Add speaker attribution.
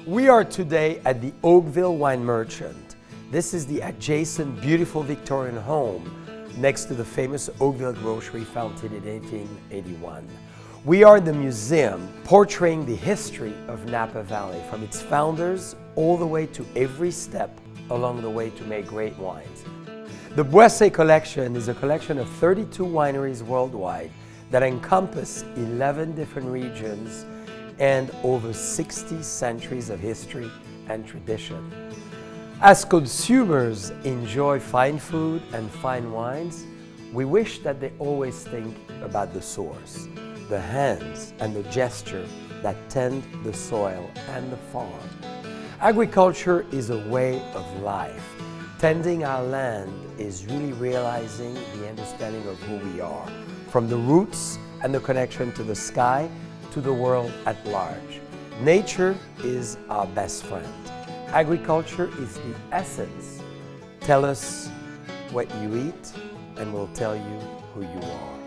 Speaker 1: We are today at the Oakville Wine Merchant. This is the adjacent beautiful Victorian home next to the famous Oakville Grocery founded in 1881. We are in the museum portraying the history of Napa Valley from its founders all the way to every step along the way to make great wines. The Boisset collection is a collection of 32 wineries worldwide that encompass 11 different regions and over 60 centuries of history and tradition. As consumers enjoy fine food and fine wines, we wish that they always think about the source, the hands and the gesture that tend the soil and the farm. Agriculture is a way of life. Tending our land is really realizing the understanding of who we are, from the roots and the connection to the sky to the world at large. Nature is our best friend. Agriculture is the essence. Tell us what you eat and we'll tell you who you are.